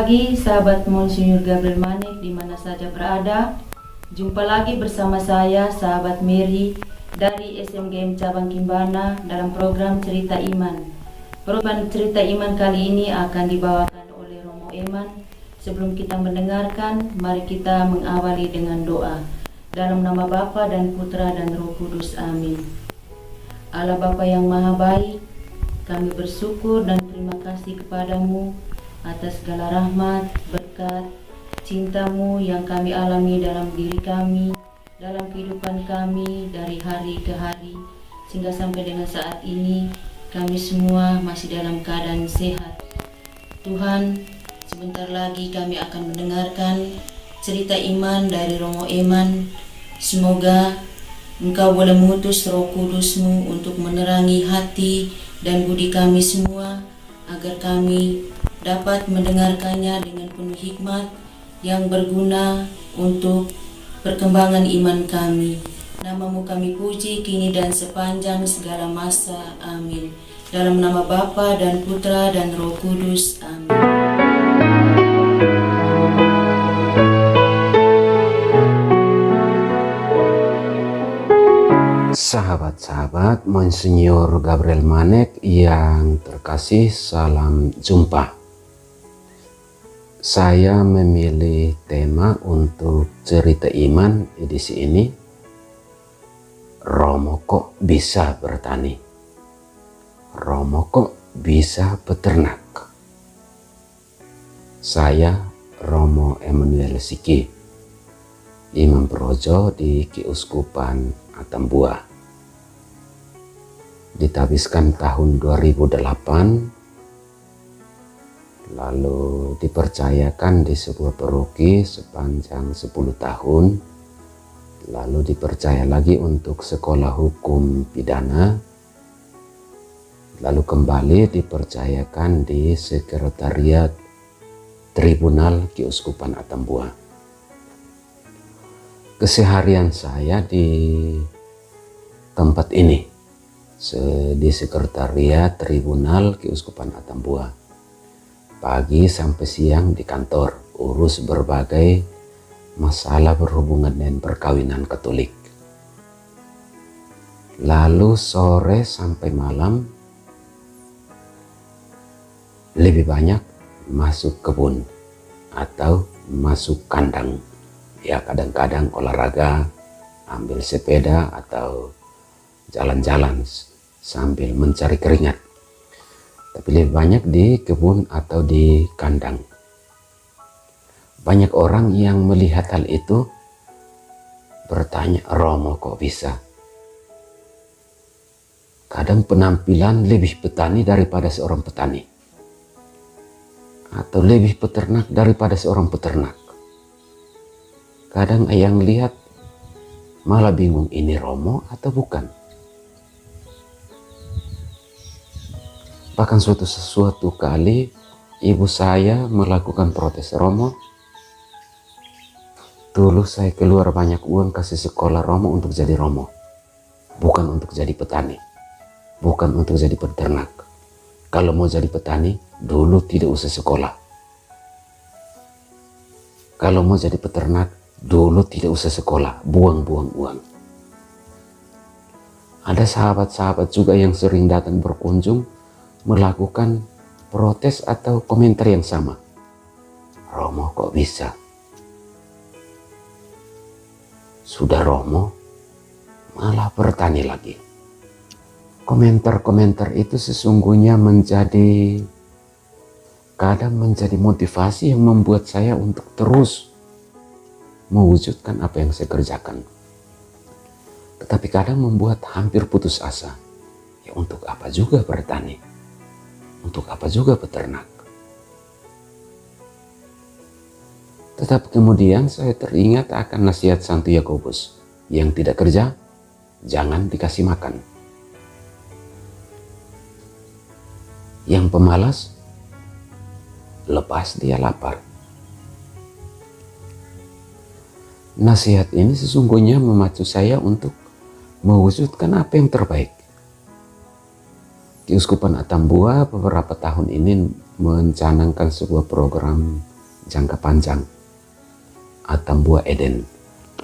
pagi sahabat Monsinyur Gabriel Manek di mana saja berada. Jumpa lagi bersama saya sahabat Mary dari SMGM Cabang Kimbana dalam program Cerita Iman. Program Cerita Iman kali ini akan dibawakan oleh Romo Eman. Sebelum kita mendengarkan, mari kita mengawali dengan doa. Dalam nama Bapa dan Putra dan Roh Kudus, amin. Allah Bapa yang Maha Baik, kami bersyukur dan terima kasih kepadamu atas segala rahmat, berkat, cintamu yang kami alami dalam diri kami, dalam kehidupan kami dari hari ke hari, sehingga sampai dengan saat ini kami semua masih dalam keadaan sehat. Tuhan, sebentar lagi kami akan mendengarkan cerita iman dari Romo Eman. Semoga Engkau boleh mengutus Roh Kudus-Mu untuk menerangi hati dan budi kami semua, agar kami dapat mendengarkannya dengan penuh hikmat yang berguna untuk perkembangan iman kami. Nama-Mu kami puji kini dan sepanjang segala masa. Amin. Dalam nama Bapa dan Putra dan Roh Kudus. Amin. Sahabat-sahabat Monsinyur Gabriel Manek yang terkasih, salam jumpa. Saya memilih tema untuk cerita iman edisi ini, Romo kok bisa bertani? Romo kok bisa beternak? Saya Romo Emmanuel Siki, Imam Projo di Keuskupan Atambua. Ditabiskan tahun 2008, lalu dipercayakan di sebuah paroki sepanjang 10 tahun, lalu dipercaya lagi untuk sekolah hukum pidana, lalu kembali dipercayakan di sekretariat Tribunal Keuskupan Atambua. Keseharian saya di tempat ini, di sekretariat Tribunal Keuskupan Atambua. Pagi sampai siang di kantor, urus berbagai masalah berhubungan dengan perkawinan Katolik. Lalu sore sampai malam lebih banyak masuk kebun atau masuk kandang. Ya, kadang-kadang olahraga, ambil sepeda atau jalan-jalan sambil mencari keringat. Tapi lebih banyak di kebun atau di kandang. Banyak orang yang melihat hal itu bertanya, Romo kok bisa? Kadang penampilan lebih petani daripada seorang petani, atau lebih peternak daripada seorang peternak. Kadang yang lihat malah bingung, ini Romo atau bukan? Bahkan suatu kali ibu saya melakukan protes, Romo, dulu saya keluar banyak uang kasih sekolah Romo untuk jadi Romo, bukan untuk jadi petani, bukan untuk jadi peternak. Kalau mau jadi petani, dulu tidak usah sekolah. Kalau mau jadi peternak, dulu tidak usah sekolah, buang-buang uang. Ada sahabat-sahabat juga yang sering datang berkunjung melakukan protes atau komentar yang sama. Romo kok bisa? Sudah Romo, malah bertani lagi. Komentar-komentar itu sesungguhnya kadang menjadi motivasi yang membuat saya untuk terus mewujudkan apa yang saya kerjakan. Tetapi kadang membuat hampir putus asa. Ya, untuk apa juga bertani? Untuk apa juga peternak? Tetapi kemudian saya teringat akan nasihat Santo Yakobus, yang tidak kerja, jangan dikasih makan. Yang pemalas, lepas dia lapar. Nasihat ini sesungguhnya memacu saya untuk mewujudkan apa yang terbaik. Keuskupan Atambua beberapa tahun ini mencanangkan sebuah program jangka panjang. Atam buah Eden,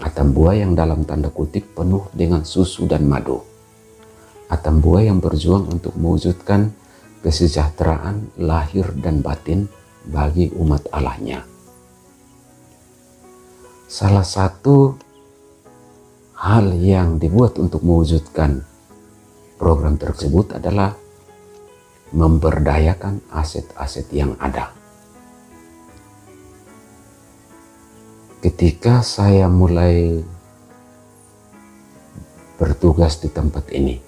atam buah yang dalam tanda kutip penuh dengan susu dan madu. Atam buah yang berjuang untuk mewujudkan kesejahteraan lahir dan batin bagi umat Allahnya. Salah satu hal yang dibuat untuk mewujudkan program tersebut adalah memberdayakan aset-aset yang ada. Ketika saya mulai bertugas di tempat ini,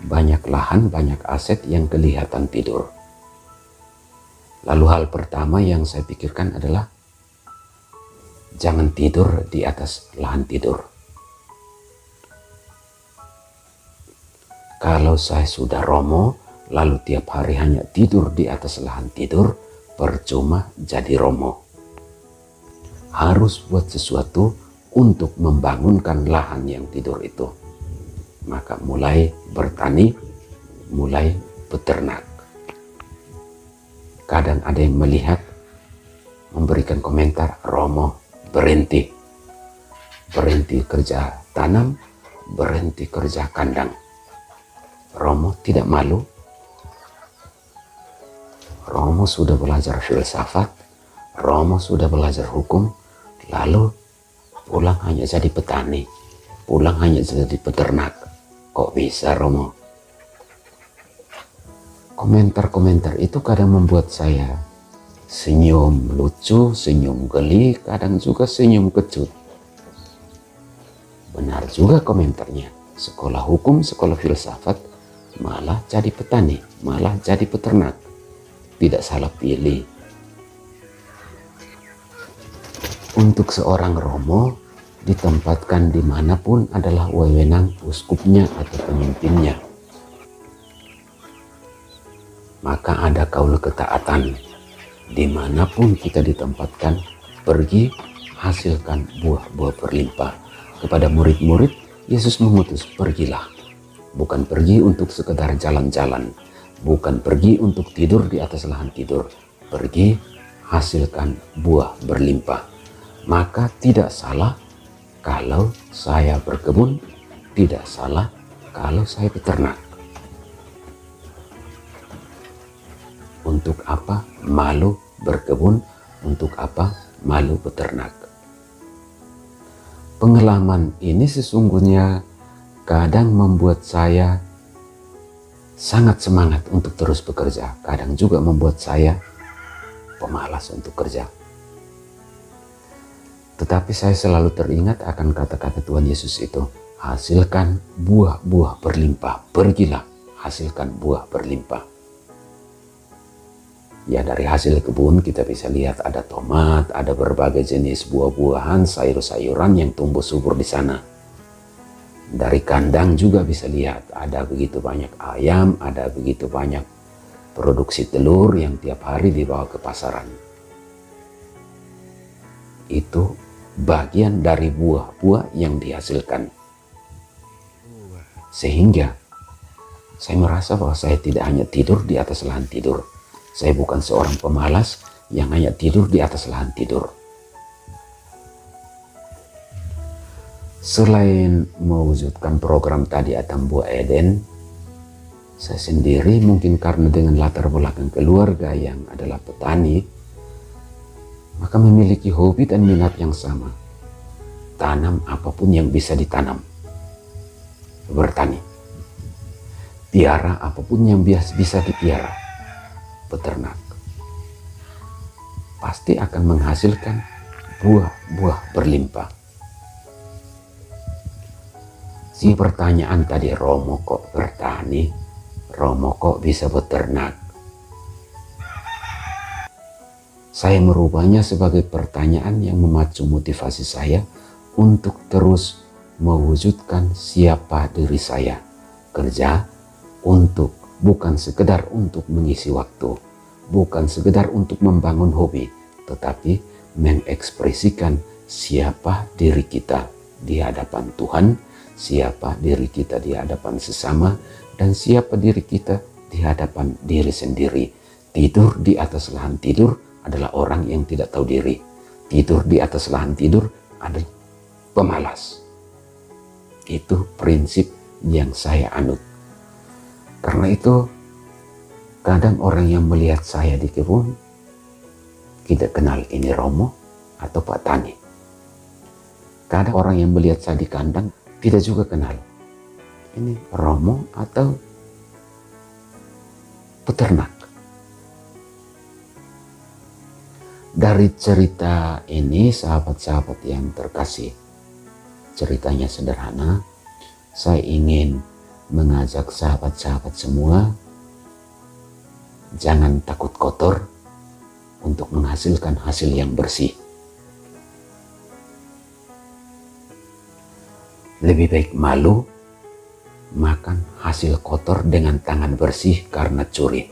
banyak lahan, banyak aset yang kelihatan tidur. Lalu hal pertama yang saya pikirkan adalah jangan tidur di atas lahan tidur. Kalau saya sudah romo, lalu tiap hari hanya tidur di atas lahan tidur, percuma jadi romo. Harus buat sesuatu untuk membangunkan lahan yang tidur itu. Maka mulai bertani, mulai beternak. Kadang ada yang melihat, memberikan komentar, romo berhenti. Berhenti kerja tanam, berhenti kerja kandang. Romo tidak malu. Romo sudah belajar filsafat, Romo sudah belajar hukum, lalu pulang hanya jadi petani, pulang hanya jadi peternak. Kok bisa Romo? Komentar-komentar itu kadang membuat saya senyum lucu, senyum geli, kadang juga senyum kecut. Benar juga komentarnya. Sekolah hukum, sekolah filsafat, malah jadi petani, malah jadi peternak. Tidak salah pilih. Untuk seorang romo, ditempatkan dimanapun adalah wewenang uskupnya atau pemimpinnya. Maka ada kaul ketaatan. Dimanapun kita ditempatkan, pergi hasilkan buah-buah berlimpah. Kepada murid-murid, Yesus mengutus, pergilah. Bukan pergi untuk sekedar jalan-jalan. Bukan pergi untuk tidur di atas lahan tidur. Pergi hasilkan buah berlimpah. Maka tidak salah kalau saya berkebun, tidak salah kalau saya beternak. Untuk apa malu berkebun? Untuk apa malu beternak? Pengalaman ini sesungguhnya kadang membuat saya sangat semangat untuk terus bekerja. Kadang juga membuat saya pemalas untuk kerja. Tetapi saya selalu teringat akan kata-kata Tuhan Yesus itu. Hasilkan buah-buah berlimpah. Pergilah, hasilkan buah berlimpah. Ya, dari hasil kebun kita bisa lihat ada tomat, ada berbagai jenis buah-buahan, sayur-sayuran yang tumbuh subur di sana. Dari kandang juga bisa lihat ada begitu banyak ayam, ada begitu banyak produksi telur yang tiap hari dibawa ke pasaran. Itu bagian dari buah-buah yang dihasilkan. Sehingga saya merasa bahwa saya tidak hanya tidur di atas lahan tidur. Saya bukan seorang pemalas yang hanya tidur di atas lahan tidur. Selain mewujudkan program tadi Atam Buah Eden, saya sendiri mungkin karena dengan latar belakang keluarga yang adalah petani, maka memiliki hobi dan minat yang sama. Tanam apapun yang bisa ditanam. Bertani. Piara apapun yang bisa dipiara. Beternak. Pasti akan menghasilkan buah-buah berlimpah. Si pertanyaan tadi, Romo kok bertani? Romo kok bisa beternak? Saya merubahnya sebagai pertanyaan yang memacu motivasi saya untuk terus mewujudkan siapa diri saya. Kerja untuk, bukan sekedar untuk mengisi waktu, bukan sekedar untuk membangun hobi, tetapi mengekspresikan siapa diri kita di hadapan Tuhan, siapa diri kita di hadapan sesama, dan siapa diri kita di hadapan diri sendiri. Tidur di atas lahan tidur, adalah orang yang tidak tahu diri. Tidur di atas lahan tidur ada pemalas. Itu prinsip yang saya anut. Karena itu kadang orang yang melihat saya di kebun tidak kenal ini Romo atau Pak Tani. Kadang orang yang melihat saya di kandang tidak juga kenal ini Romo atau peternak. Dari cerita ini, sahabat-sahabat yang terkasih, ceritanya sederhana. Saya ingin mengajak sahabat-sahabat semua, jangan takut kotor untuk menghasilkan hasil yang bersih. Lebih baik malu makan hasil kotor dengan tangan bersih karena curi.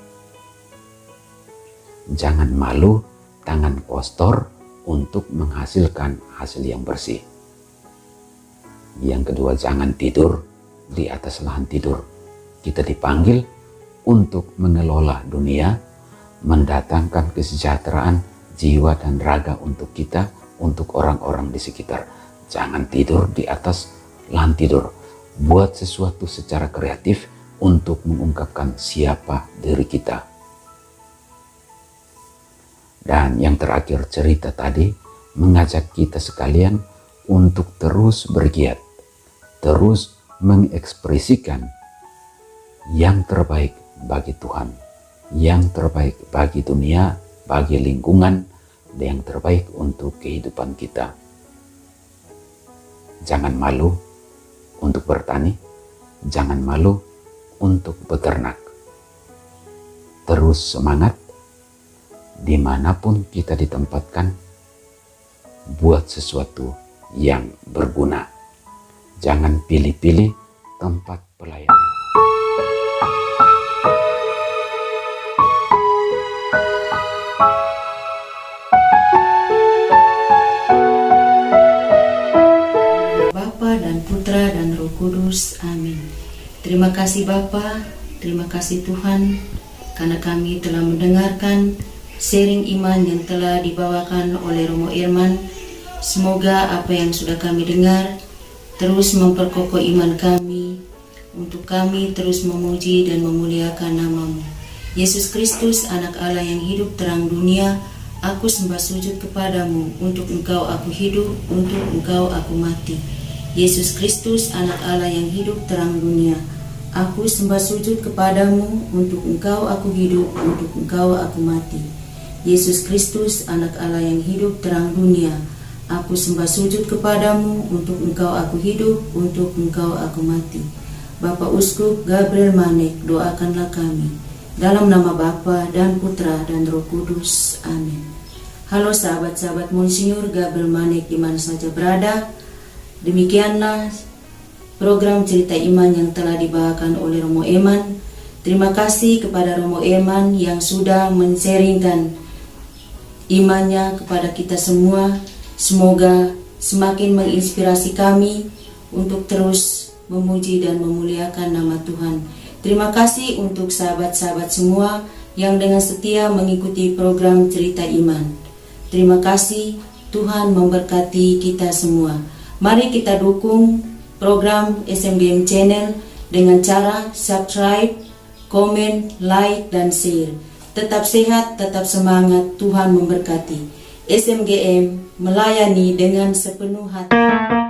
Jangan malu tangan kotor untuk menghasilkan hasil yang bersih. Yang kedua, jangan tidur di atas lahan tidur. Kita dipanggil untuk mengelola dunia, mendatangkan kesejahteraan jiwa dan raga untuk kita, untuk orang-orang di sekitar. Jangan tidur di atas lahan tidur. Buat sesuatu secara kreatif untuk mengungkapkan siapa diri kita. Dan yang terakhir, cerita tadi mengajak kita sekalian untuk terus bergiat, terus mengekspresikan yang terbaik bagi Tuhan, yang terbaik bagi dunia, bagi lingkungan, dan yang terbaik untuk kehidupan kita. Jangan malu untuk bertani, jangan malu untuk beternak. Terus semangat, dimanapun kita ditempatkan, buat sesuatu yang berguna. Jangan pilih-pilih tempat pelayanan. Bapa dan Putra dan Roh Kudus. Amin. Terima kasih Bapa, terima kasih Tuhan, karena kami telah mendengarkan sharing iman yang telah dibawakan oleh Romo Irman. Semoga apa yang sudah kami dengar terus memperkokoh iman kami, untuk kami terus memuji dan memuliakan nama-Mu. Yesus Kristus, anak Allah yang hidup terang dunia, aku sembah sujud kepadamu, untuk Engkau aku hidup, untuk Engkau aku mati. Yesus Kristus, anak Allah yang hidup terang dunia, aku sembah sujud kepadamu, untuk Engkau aku hidup, untuk Engkau aku mati. Yesus Kristus, anak Allah yang hidup terang dunia, aku sembah sujud kepadamu, untuk Engkau aku hidup, untuk Engkau aku mati. Bapak Uskup Gabriel Manek, doakanlah kami. Dalam nama Bapa dan Putra dan Roh Kudus. Amin. Halo sahabat-sahabat Monsinyur Gabriel Manek di mana saja berada. Demikianlah program cerita iman yang telah dibawakan oleh Romo Eman. Terima kasih kepada Romo Eman yang sudah men-sharingkan imannya kepada kita semua. Semoga semakin menginspirasi kami untuk terus memuji dan memuliakan nama Tuhan. Terima kasih untuk sahabat-sahabat semua yang dengan setia mengikuti program cerita iman. Terima kasih, Tuhan memberkati kita semua. Mari kita dukung program SMGM Channel dengan cara subscribe, komen, like, dan share. Tetap sehat, tetap semangat, Tuhan memberkati. SMGM melayani dengan sepenuh hati.